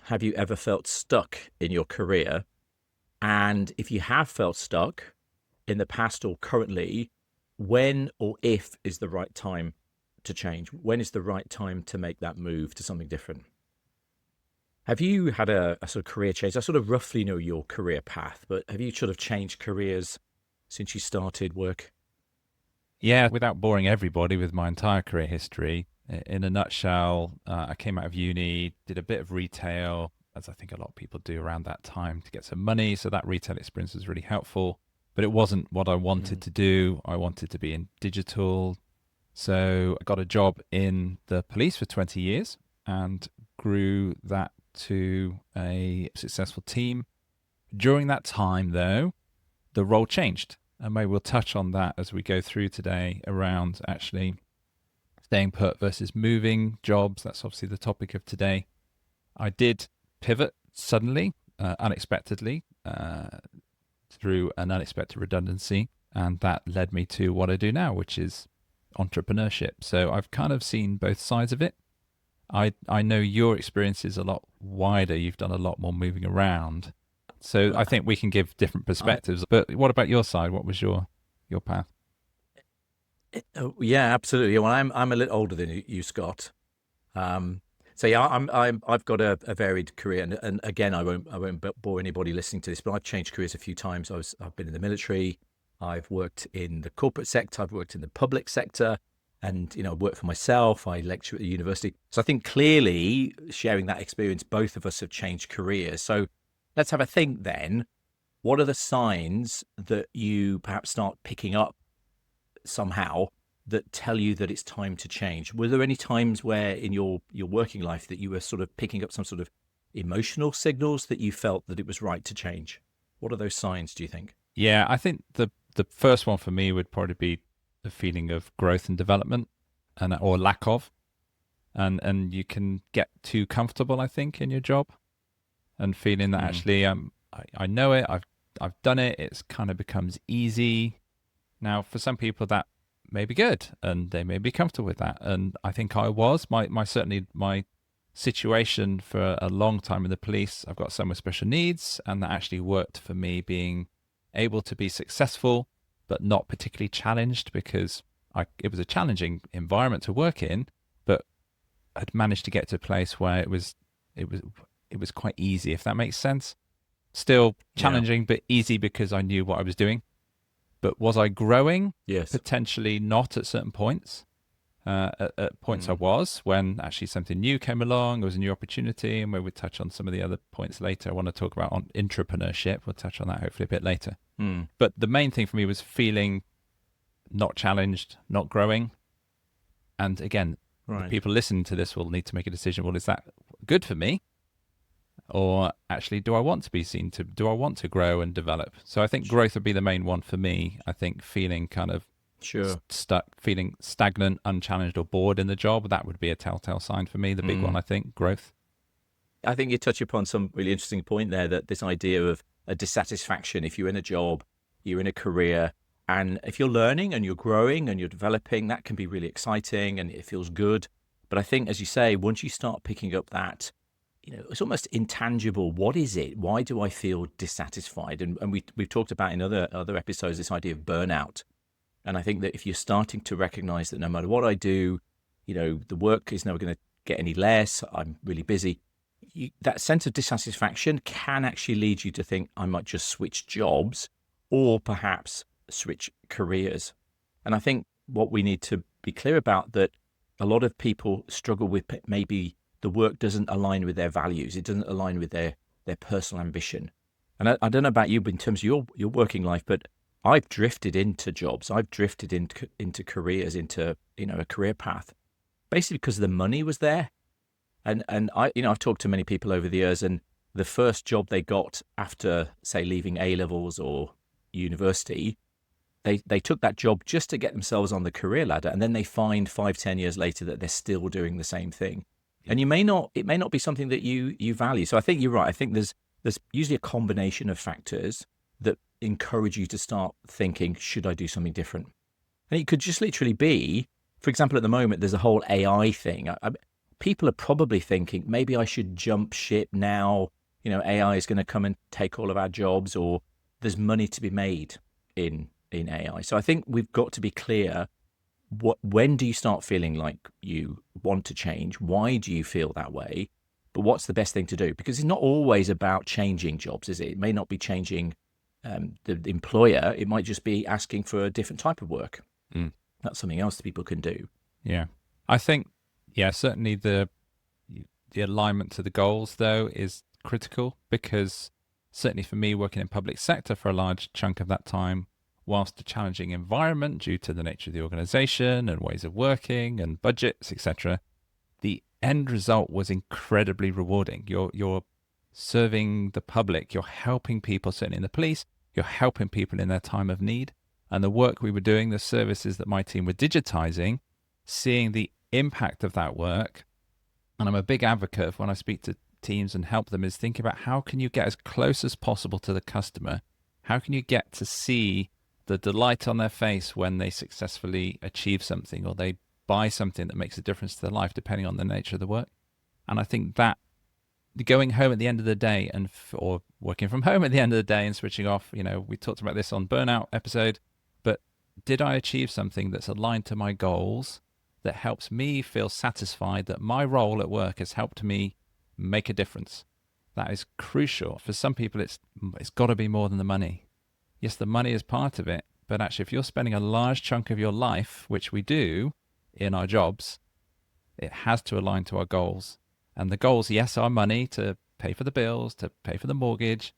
have you ever felt stuck in your career? And if you have felt stuck in the past or currently, when or if is the right time to change? When is the right time to make that move to something different? Have you had a sort of career change? I sort of roughly know your career path, but have you sort of changed careers since you started work? Yeah, without boring everybody with my entire career history, in a nutshell, I came out of uni, did a bit of retail, as I think a lot of people do around that time to get some money. So that retail experience was really helpful, but it wasn't what I wanted Mm. to do. I wanted to be in digital. So I got a job in the police for 20 years and grew that to a successful team. During that time, though, the role changed. And maybe we'll touch on that as we go through today around actually staying put versus moving jobs. That's obviously the topic of today. I did pivot suddenly, unexpectedly, through an unexpected redundancy. And that led me to what I do now, which is entrepreneurship. So I've kind of seen both sides of it. I know your experience is a lot wider. You've done a lot more moving around. So I Well, think we can give different I, perspectives. But what about your side? What was your path? oh, yeah, absolutely. Well, I'm a little older than you, Scott. Um, so yeah, I've got a varied career, and again, I won't bore anybody listening to this, but I've changed careers a few times. I've been in the military, I've worked in the corporate sector, I've worked in the public sector, and I've worked for myself. I lecture at the university, so I think clearly sharing that experience, both of us have changed careers. So let's have a think then. What are the signs that you perhaps start picking up somehow that tell you that it's time to change? Were there any times where in your working life that you were sort of picking up some sort of emotional signals that you felt that it was right to change? What are those signs, do you think? Yeah, I think the first one for me would probably be the feeling of growth and development, and or lack of, and you can get too comfortable, I think, in your job, and feeling that Mm, actually I know it, I've done it, it's kind of becomes easy. Now, for some people that may be good, and they may be comfortable with that, and I think I was my certainly my situation for a long time in the police. I've got some with special needs, and that actually worked for me, being able to be successful, but not particularly challenged, because it was a challenging environment to work in, but I'd managed to get to a place where it was it was quite easy, if that makes sense. Still yeah. challenging, but easy because I knew what I was doing. But was I growing? Yes. Potentially not at certain points. At points I Mm, was, when actually something new came along, there was a new opportunity, and we would touch on some of the other points later. I want to talk about on intrapreneurship. We'll touch on that hopefully a bit later. mm, But the main thing for me was feeling not challenged, not growing. And again, the right. people listening to this will need to make a decision. Well, is that good for me? Or actually, do I want to be seen to, do I want to grow and develop? So I think growth would be the main one for me. I think feeling kind of Sure. stuck, feeling stagnant, unchallenged, or bored in the job, that would be a telltale sign for me. The big one, Mm. I think, growth. I think you touch upon some really interesting point there, that this idea of a dissatisfaction. If you're in a job, you're in a career, and if you're learning and you're growing and you're developing, that can be really exciting and it feels good. But I think, as you say, once you start picking up that, it's almost intangible. What is it? Why do I feel dissatisfied? And we've talked about in other episodes this idea of burnout. And I think that if you're starting to recognize that no matter what I do, the work is never going to get any less, I'm really busy, that sense of dissatisfaction can actually lead you to think I might just switch jobs or perhaps switch careers. And I think what we need to be clear about, that a lot of people struggle with maybe the work doesn't align with their values. It doesn't align with their personal ambition. And I don't know about you, but in terms of your working life, but I've drifted into jobs. I've drifted into careers, into a career path, basically because the money was there. And I've talked to many people over the years, and the first job they got after, say, leaving A levels or university, they took that job just to get themselves on the career ladder, and then they find 5, 10 years later that they're still doing the same thing. And it may not be something that you value. So I think you're right. I think there's usually a combination of factors that encourage you to start thinking, should I do something different? And it could just literally be, for example, at the moment, there's a whole AI thing. people are probably thinking, maybe I should jump ship now. AI is going to come and take all of our jobs, or there's money to be made in AI. So I think we've got to be clear. When do you start feeling like you want to change? Why do you feel that way? But what's the best thing to do? Because it's not always about changing jobs, is it? It may not be changing the employer. It might just be asking for a different type of work. That's something else that people can do. Yeah. I think, certainly the alignment to the goals, though, is critical, because certainly for me, working in public sector for a large chunk of that time, whilst a challenging environment due to the nature of the organization and ways of working and budgets, etc., the end result was incredibly rewarding. You're serving the public, you're helping people, certainly in the police, you're helping people in their time of need. And the work we were doing, the services that my team were digitizing, seeing the impact of that work. And I'm a big advocate of, when I speak to teams and help them, is think about how can you get as close as possible to the customer? How can you get to see the delight on their face when they successfully achieve something, or they buy something that makes a difference to their life, depending on the nature of the work? And I think that going home at the end of the day or working from home at the end of the day and switching off, we talked about this on Burnout episode, but did I achieve something that's aligned to my goals, that helps me feel satisfied, that my role at work has helped me make a difference? That is crucial. For some people, it's got to be more than the money. Yes, the money is part of it, but actually, if you're spending a large chunk of your life, which we do in our jobs, it has to align to our goals. And the goals, yes, are money to pay for the bills, to pay for the mortgage,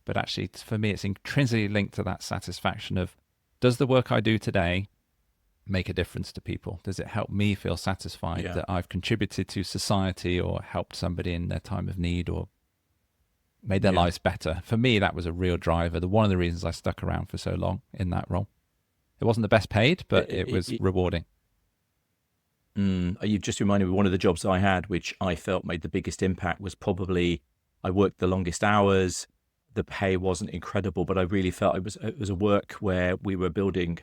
but actually, for me, it's intrinsically linked to that satisfaction of, does the work I do today make a difference to people? Does it help me feel satisfied that I've contributed to society, or helped somebody in their time of need, or made their lives better? For me, that was a real driver. One of the reasons I stuck around for so long in that role. It wasn't the best paid, but it was rewarding. You've just reminded me, one of the jobs I had, which I felt made the biggest impact, was probably, I worked the longest hours. The pay wasn't incredible, but I really felt it was a work where we were building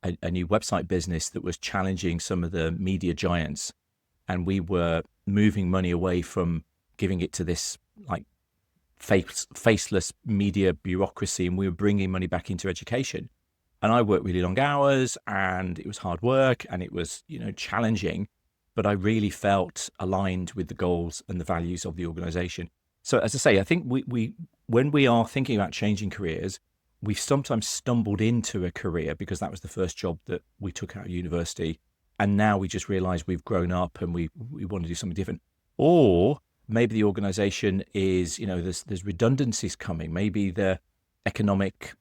a new website business that was challenging some of the media giants. And we were moving money away from giving it to this like faceless media bureaucracy, and we were bringing money back into education. And I worked really long hours, and it was hard work, and it was, challenging, but I really felt aligned with the goals and the values of the organization. So as I say, I think we when we are thinking about changing careers, we've sometimes stumbled into a career because that was the first job that we took out of university. And now we just realize we've grown up and we want to do something different. Or maybe the organization is, there's redundancies coming. Maybe the economic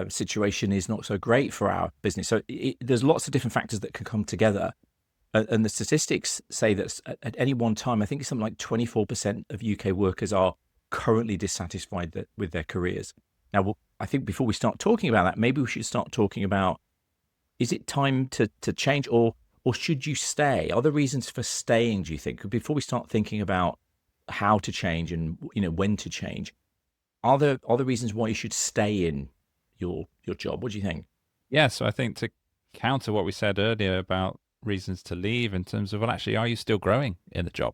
situation is not so great for our business. So there's lots of different factors that can come together. And the statistics say that at any one time, I think it's something like 24% of UK workers are currently dissatisfied with their careers. Now, I think before we start talking about that, maybe we should start talking about, is it time to change, or should you stay? Are there reasons for staying, do you think? Before we start thinking about how to change and when to change, are there reasons why you should stay in your job? What do you think? Yeah, so I think to counter what we said earlier about reasons to leave, in terms of, well, actually, are you still growing in the job?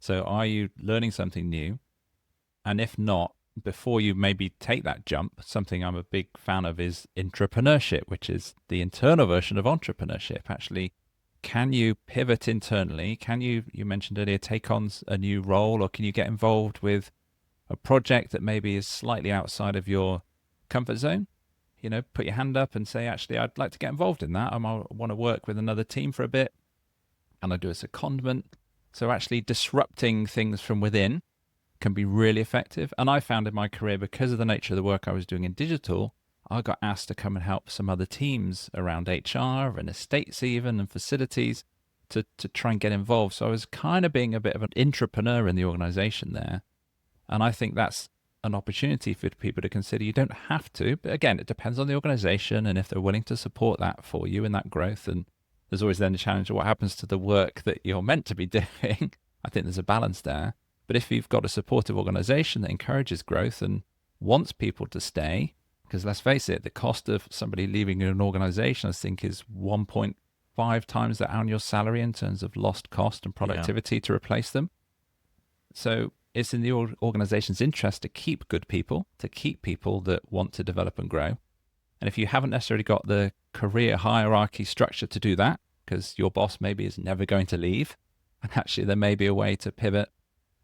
So are you learning something new? And if not, before you maybe take that jump, something I'm a big fan of is intrapreneurship, which is the internal version of entrepreneurship. Actually, can you pivot internally? Can you mentioned earlier, take on a new role, or can you get involved with a project that maybe is slightly outside of your comfort zone? Put your hand up and say, actually, I'd like to get involved in that. I want to work with another team for a bit, and I do a secondment. So actually disrupting things from within can be really effective. And I found in my career, because of the nature of the work I was doing in digital, I got asked to come and help some other teams around HR and estates even, and facilities, to try and get involved. So I was kind of being a bit of an intrapreneur in the organization there. And I think that's an opportunity for people to consider. You don't have to, but again, it depends on the organization and if they're willing to support that for you in that growth. And there's always then the challenge of what happens to the work that you're meant to be doing. I think there's a balance there. But if you've got a supportive organization that encourages growth and wants people to stay, because let's face it, the cost of somebody leaving an organization, I think, is 1.5 5 times their annual salary in terms of lost cost and productivity to replace them. So it's in the organization's interest to keep good people, to keep people that want to develop and grow. And if you haven't necessarily got the career hierarchy structure to do that, because your boss maybe is never going to leave, and actually there may be a way to pivot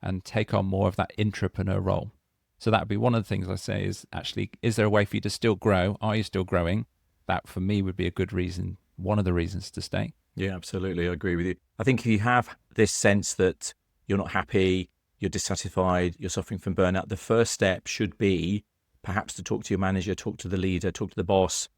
and take on more of that intrapreneur role. So that would be one of the things I say is actually, is there a way for you to still grow? Are you still growing? That for me would be a good reason, one of the reasons to stay. Yeah, absolutely. I agree with you. I think if you have this sense that you're not happy, you're dissatisfied, you're suffering from burnout, the first step should be perhaps to talk to your manager, talk to the leader, talk to the boss,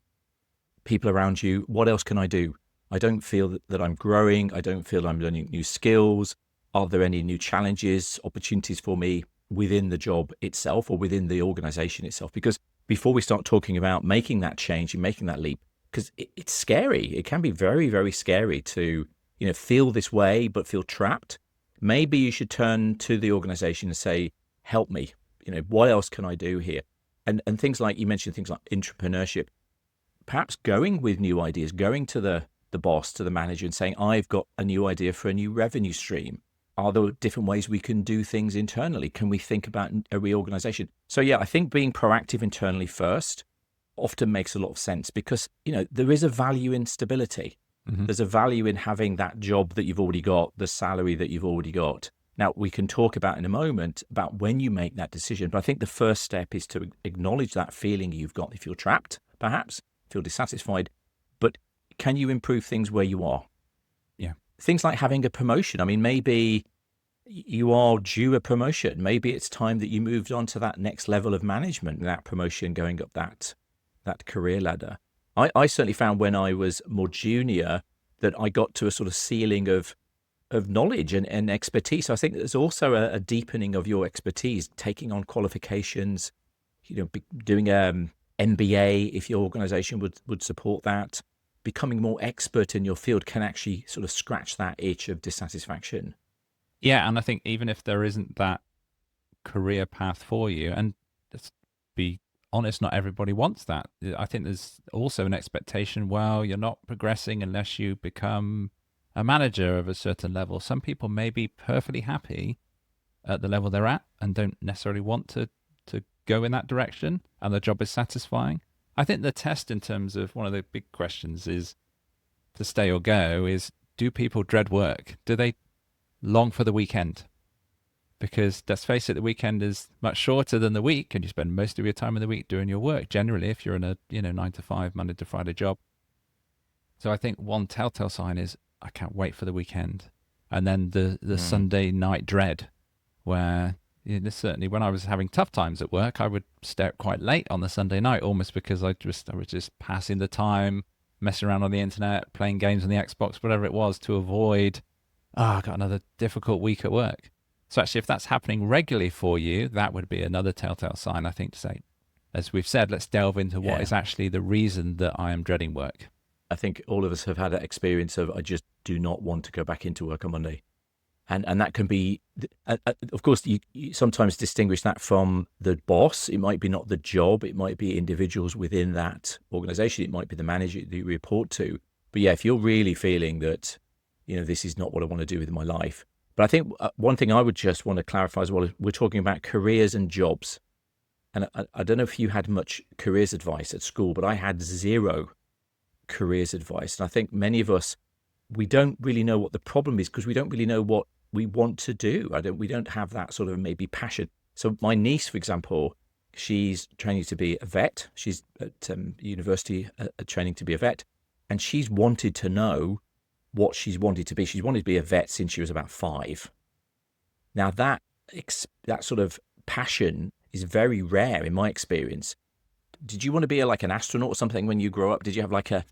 people around you. What else can I do? I don't feel that I'm growing. I don't feel I'm learning new skills. Are there any new challenges, opportunities for me within the job itself or within the organization itself? Because before we start talking about making that change and making that leap, because it's scary. It can be very, very scary to, feel this way, but feel trapped. Maybe you should turn to the organization and say, help me. What else can I do here? And things like, you mentioned things like intrapreneurship, perhaps going with new ideas, going to the boss, to the manager and saying, I've got a new idea for a new revenue stream. Are there different ways we can do things internally? Can we think about a reorganization? So yeah, I think being proactive internally first often makes a lot of sense because, there is a value in stability. Mm-hmm. There's a value in having that job that you've already got, the salary that you've already got. Now, we can talk about in a moment about when you make that decision, but I think the first step is to acknowledge that feeling you've got if you're trapped, perhaps, feel dissatisfied, but can you improve things where you are? Yeah. Things like having a promotion. I mean, maybe you are due a promotion. Maybe it's time that you moved on to that next level of management, that promotion, going up that career ladder. I certainly found when I was more junior that I got to a sort of ceiling of knowledge and expertise. I think there's also a deepening of your expertise, taking on qualifications, doing MBA if your organization would support that. Becoming more expert in your field can actually sort of scratch that itch of dissatisfaction. Yeah, and I think even if there isn't that career path for you, and let's be honest, not everybody wants that. I think there's also an expectation, well, you're not progressing unless you become a manager of a certain level. Some people may be perfectly happy at the level they're at and don't necessarily want to go in that direction, and the job is satisfying. I think the test in terms of one of the big questions is to stay or go is, do people dread work? Do they long for the weekend? Because let's face it, the weekend is much shorter than the week, and you spend most of your time in the week doing your work, generally, if you're in a 9 to 5, Monday to Friday job. So I think one telltale sign is, I can't wait for the weekend. And then the Sunday night dread, where certainly when I was having tough times at work, I would stay up quite late on the Sunday night, almost because I was just passing the time, messing around on the internet, playing games on the Xbox, whatever it was, to avoid, I got another difficult week at work. So actually, if that's happening regularly for you, that would be another telltale sign, I think, to say, as we've said, let's delve into what is actually the reason that I am dreading work. I think all of us have had that experience of, I just do not want to go back into work on Monday. And that can be, of course, you sometimes distinguish that from the boss. It might be not the job. It might be individuals within that organization. It might be the manager that you report to. But yeah, if you're really feeling that, this is not what I want to do with my life. But I think one thing I would just want to clarify as well is we're talking about careers and jobs. And I don't know if you had much careers advice at school, but I had zero careers advice. And I think many of us, we don't really know what the problem is because we don't really know what we want to do. We don't have that sort of maybe passion. So my niece, for example, she's training to be a vet. She's at university training to be a vet. And she's wanted to know what she's wanted to be. She's wanted to be a vet since she was about 5. Now that sort of passion is very rare in my experience. Did you want to be like an astronaut or something when you grow up? Did you have like a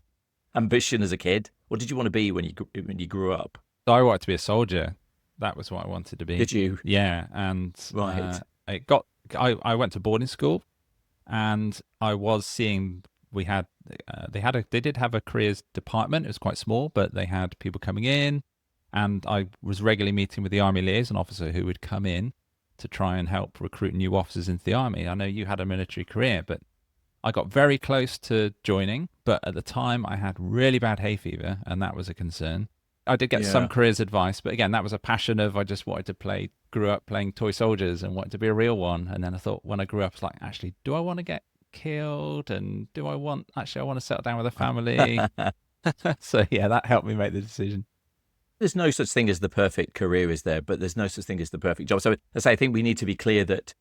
ambition as a kid? What did you want to be when you grew up? So I wanted to be a soldier. That was what I wanted to be. Did you? Yeah, and right. I went to boarding school, and I was seeing they did have a careers department. It was quite small, but they had people coming in, and I was regularly meeting with the Army liaison officer who would come in to try and help recruit new officers into the Army. I know you had a military career, but I got very close to joining, but at the time I had really bad hay fever, and that was a concern. I did get some Yeah. careers advice, but again, that was a passion of I just wanted to play, grew up playing toy soldiers and wanted to be a real one. And then I thought when I grew up, it's like, actually, do I want to get killed? And do I want, actually, I want to settle down with a family. So yeah, that helped me make the decision. There's no such thing as the perfect career, is there? But there's no such thing as the perfect job. So as I say, I think we need to be clear that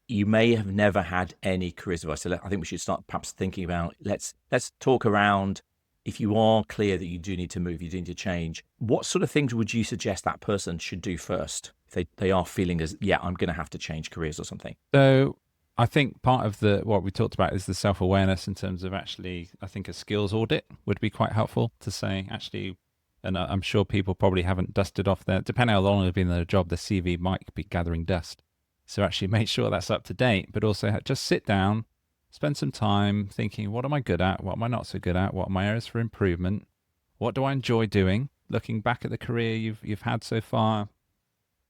you may have never had any careers advice. So I think we should start perhaps thinking about, let's talk around, if you are clear that you do need to move, you do need to change, what sort of things would you suggest that person should do first? If they are feeling as, yeah, I'm going to have to change careers or something. So I think part of what we talked about is the self-awareness in terms of actually, I think a skills audit would be quite helpful to say, actually, and I'm sure people probably haven't dusted off their, depending how long they've been in their job, the CV might be gathering dust. So actually make sure that's up to date, but also just sit down, spend some time thinking, what am I good at? What am I not so good at? What are my areas for improvement? What do I enjoy doing? Looking back at the career you've had so far,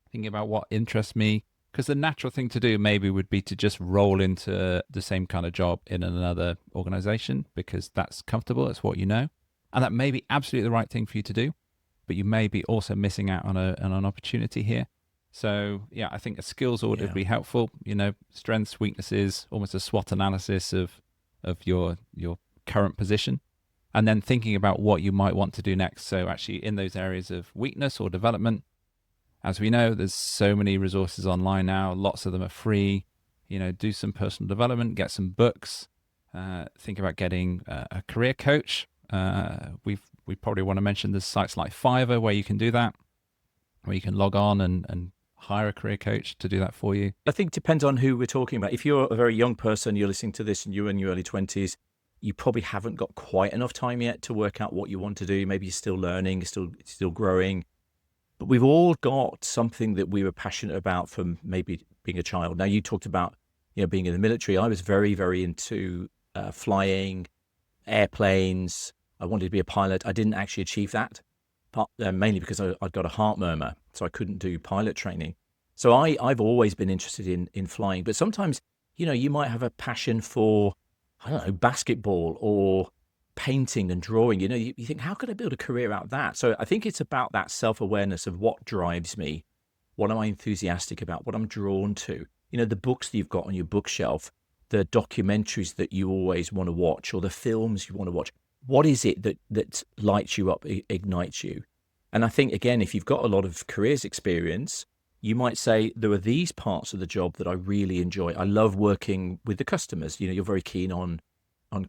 thinking about what interests me. Because the natural thing to do maybe would be to just roll into the same kind of job in another organization because that's comfortable, it's what you know. And that may be absolutely the right thing for you to do, but you may be also missing out on an opportunity here. So yeah, I think a skills audit would be helpful. Strengths, weaknesses, almost a SWOT analysis of your current position, and then thinking about what you might want to do next. So actually, in those areas of weakness or development, as we know, there's so many resources online now. Lots of them are free. Do some personal development, get some books. Think about getting a career coach. We probably want to mention there's sites like Fiverr where you can do that, where you can log on and hire a career coach to do that for you. I think it depends on who we're talking about. If you're a very young person, you're listening to this and you're in your early 20s, you probably haven't got quite enough time yet to work out what you want to do. Maybe you're still learning, still growing. But we've all got something that we were passionate about from maybe being a child. Now, you talked about being in the military. I was very, very into flying, airplanes. I wanted to be a pilot. I didn't actually achieve that, mainly because I'd got a heart murmur, so I couldn't do pilot training. So I've always been interested in flying. But sometimes, you might have a passion for, I don't know, basketball or painting and drawing. You think, how could I build a career out of that? So I think it's about that self-awareness of what drives me, what am I enthusiastic about, what I'm drawn to. The books that you've got on your bookshelf, the documentaries that you always want to watch, or the films you want to watch. What is it that lights you up, ignites you? And I think, again, if you've got a lot of careers experience, you might say, there are these parts of the job that I really enjoy. I love working with the customers. You're very keen on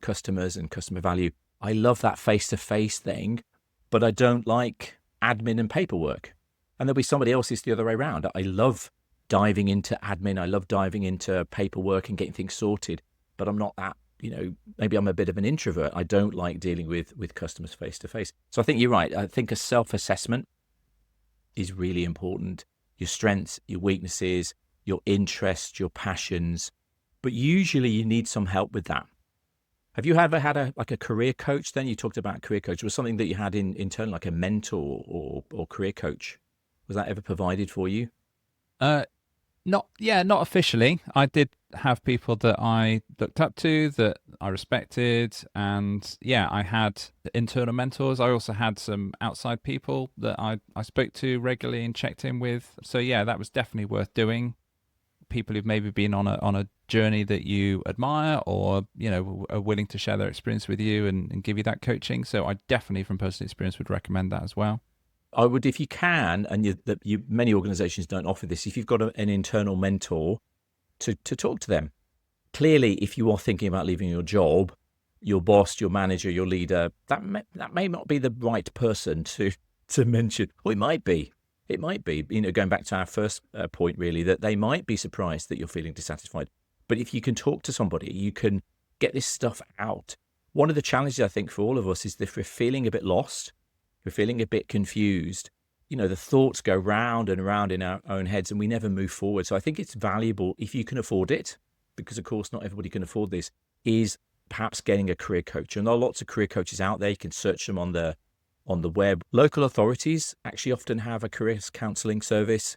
customers and customer value. I love that face-to-face thing, but I don't like admin and paperwork. And there'll be somebody else who's the other way around. I love diving into admin. I love diving into paperwork and getting things sorted, but I'm not that, maybe I'm a bit of an introvert. I don't like dealing with customers face-to-face. So I think you're right. I think a self-assessment is really important. Your strengths, your weaknesses, your interests, your passions, but usually you need some help with that. Have you ever had a career coach then? You talked about career coach. Was something that you had internally, like a mentor or career coach? Was that ever provided for you? Not officially. I did have people that I looked up to, that I respected, and yeah, I had internal mentors. I also had some outside people that I spoke to regularly and checked in with. So yeah, that was definitely worth doing. People who've maybe been on a journey that you admire, or are willing to share their experience with you and give you that coaching. So I definitely, from personal experience, would recommend that as well. I would, if you can, and many organizations don't offer this, if you've got an internal mentor, to talk to them. Clearly, if you are thinking about leaving your job, your boss, your manager, your leader, that may not be the right person to mention. Or it might be. It might be, going back to our first point, really, that they might be surprised that you're feeling dissatisfied. But if you can talk to somebody, you can get this stuff out. One of the challenges, I think, for all of us is that if we're feeling a bit lost, we're feeling a bit confused, the thoughts go round and round in our own heads and we never move forward. So I think it's valuable, if you can afford it, because of course not everybody can afford this, is perhaps getting a career coach. And there are lots of career coaches out there. You can search them on the web. Local authorities actually often have a careers counselling service.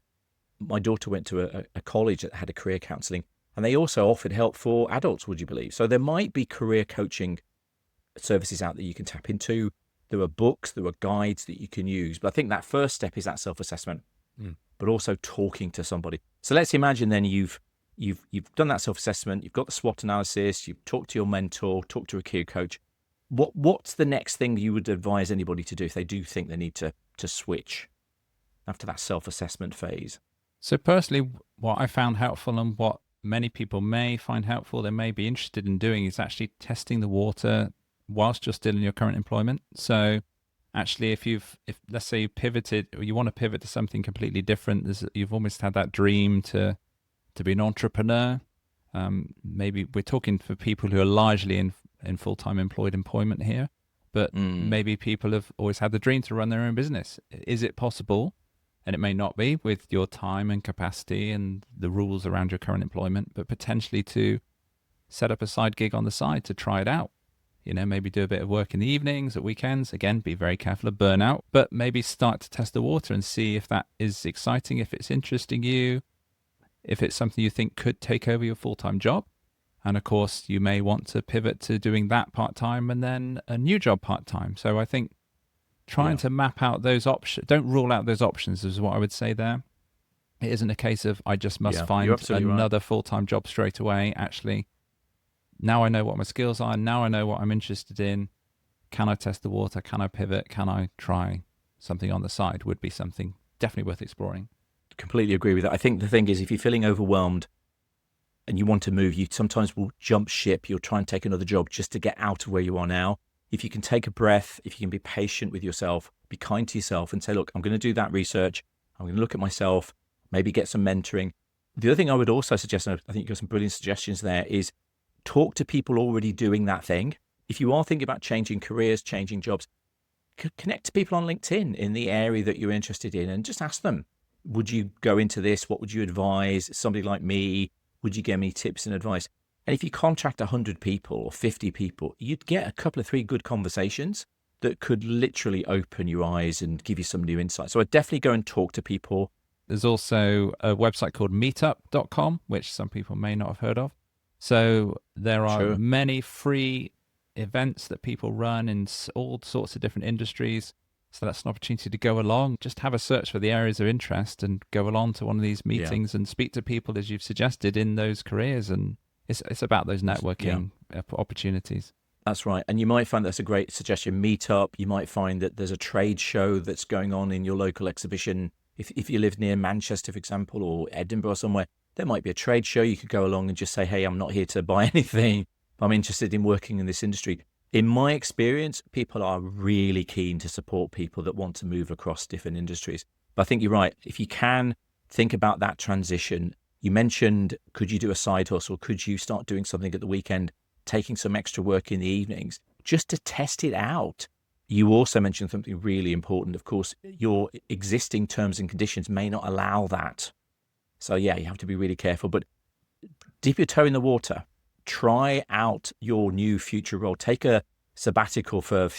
My daughter went to a college that had a career counselling, And they also offered help for adults, would you believe? So there might be career coaching services out that you can tap into. There are books, there are guides that you can use. But I think that first step is that self-assessment, but also talking to somebody. So let's imagine then you've done that self-assessment, you've got the SWOT analysis, you've talked to your mentor, talked to a career coach. What's the next thing you would advise anybody to do if they do think they need to switch after that self-assessment phase? So personally, what I found helpful and what many people may find helpful, they may be interested in doing, is actually testing the water whilst you're still in your current employment. So actually, if let's say you pivoted, or you want to pivot to something completely different, you've almost had that dream to be an entrepreneur. Maybe we're talking for people who are largely in full-time employed employment here, but maybe people have always had the dream to run their own business. Is it possible? And it may not be with your time and capacity and the rules around your current employment, but potentially to set up a side gig on the side to try it out. Maybe do a bit of work in the evenings, at weekends. Again, be very careful of burnout, but maybe start to test the water and see if that is exciting, if it's interesting you, if it's something you think could take over your full-time job. And of course, you may want to pivot to doing that part-time and then a new job part-time. So I think trying to map out those options, don't rule out those options, is what I would say there. It isn't a case of I just must find another full-time job straight away. Actually, now I know what my skills are. Now I know what I'm interested in. Can I test the water? Can I pivot? Can I try something on the side? Would be something definitely worth exploring. Completely agree with that. I think the thing is, if you're feeling overwhelmed and you want to move, you sometimes will jump ship. You'll try and take another job just to get out of where you are now. If you can take a breath, if you can be patient with yourself, be kind to yourself and say, look, I'm going to do that research. I'm going to look at myself, maybe get some mentoring. The other thing I would also suggest, and I think you've got some brilliant suggestions there, is talk to people already doing that thing. If you are thinking about changing careers, changing jobs, connect to people on LinkedIn in the area that you're interested in and just ask them, would you go into this? What would you advise? Somebody like me, would you give me tips and advice? And if you contract 100 people or 50 people, you'd get a couple of 3 good conversations that could literally open your eyes and give you some new insights. So I'd definitely go and talk to people. There's also a website called meetup.com, which some people may not have heard of. So there are many free events that people run in all sorts of different industries. So that's an opportunity to go along, just have a search for the areas of interest and go along to one of these meetings and speak to people, as you've suggested, in those careers. And it's about those networking opportunities. That's right. And you might find that's a great suggestion. Meetup. You might find that there's a trade show that's going on in your local exhibition. If you live near Manchester, for example, or Edinburgh or somewhere, there might be a trade show. You could go along and just say, hey, I'm not here to buy anything. I'm interested in working in this industry. In my experience, people are really keen to support people that want to move across different industries. But I think you're right. If you can think about that transition, you mentioned, could you do a side hustle? Could you start doing something at the weekend, taking some extra work in the evenings, just to test it out? You also mentioned something really important. Of course, your existing terms and conditions may not allow that. So yeah, you have to be really careful, but dip your toe in the water. Try out your new future role. Take a sabbatical for,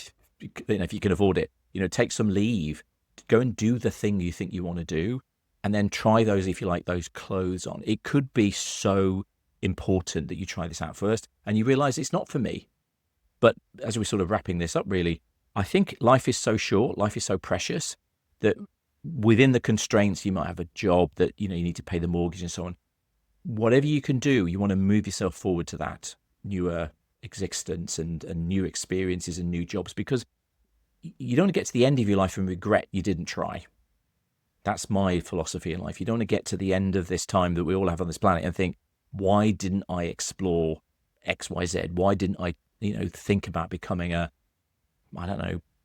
if you can afford it, take some leave, go and do the thing you think you want to do, and then try those, if you like, those clothes on. It could be so important that you try this out first and you realize it's not for me. But as we're sort of wrapping this up, really, I think life is so short, life is so precious that within the constraints, you might have a job that, you need to pay the mortgage and so on. Whatever you can do, you want to move yourself forward to that newer existence and new experiences and new jobs, because you don't want to get to the end of your life and regret you didn't try. That's my philosophy in life. You don't want to get to the end of this time that we all have on this planet and think, why didn't I explore X, Y, Z? Why didn't I, think about becoming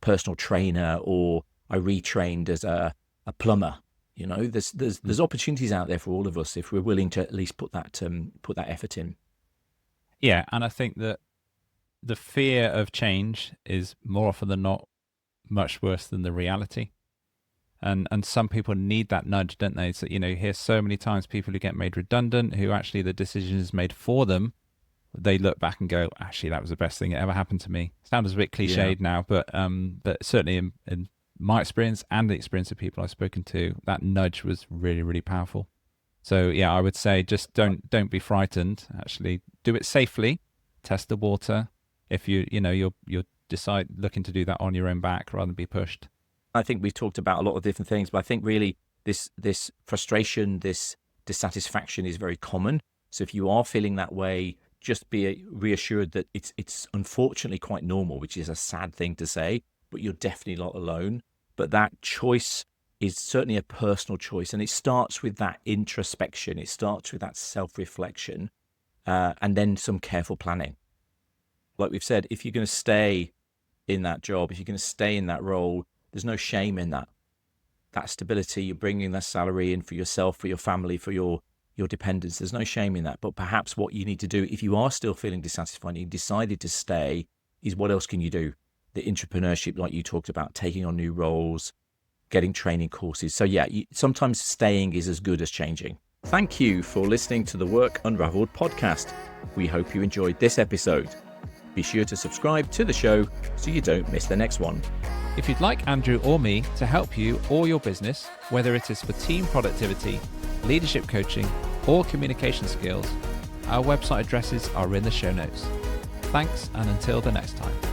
personal trainer, or I retrained as a plumber? There's opportunities out there for all of us if we're willing to at least put that effort in. Yeah, and I think that the fear of change is more often than not much worse than the reality. And some people need that nudge, don't they? So, you hear so many times people who get made redundant, who actually the decision is made for them. They look back and go, actually, that was the best thing that ever happened to me. Sounds a bit cliched now, but certainly in my experience and the experience of people I've spoken to, that nudge was really, really powerful. So yeah, I would say just don't be frightened. Actually, do it safely. Test the water. If you're decide looking to do that on your own back rather than be pushed. I think we've talked about a lot of different things, but I think really this frustration, this dissatisfaction is very common. So if you are feeling that way, just be reassured that it's unfortunately quite normal, which is a sad thing to say, but you're definitely not alone. But that choice is certainly a personal choice, and it starts with that introspection. It starts with that self-reflection, and then some careful planning. Like we've said, if you're going to stay in that job, if you're going to stay in that role, there's no shame in that. That stability, you're bringing that salary in for yourself, for your family, for your dependents. There's no shame in that. But perhaps what you need to do, if you are still feeling dissatisfied and you decided to stay, is what else can you do? The intrapreneurship, like you talked about, taking on new roles, getting training courses. So yeah, sometimes staying is as good as changing. Thank you for listening to the Work Unravelled podcast. We hope you enjoyed this episode. Be sure to subscribe to the show so you don't miss the next one. If you'd like Andrew or me to help you or your business, whether it is for team productivity, leadership coaching, or communication skills, our website addresses are in the show notes. Thanks, and until the next time.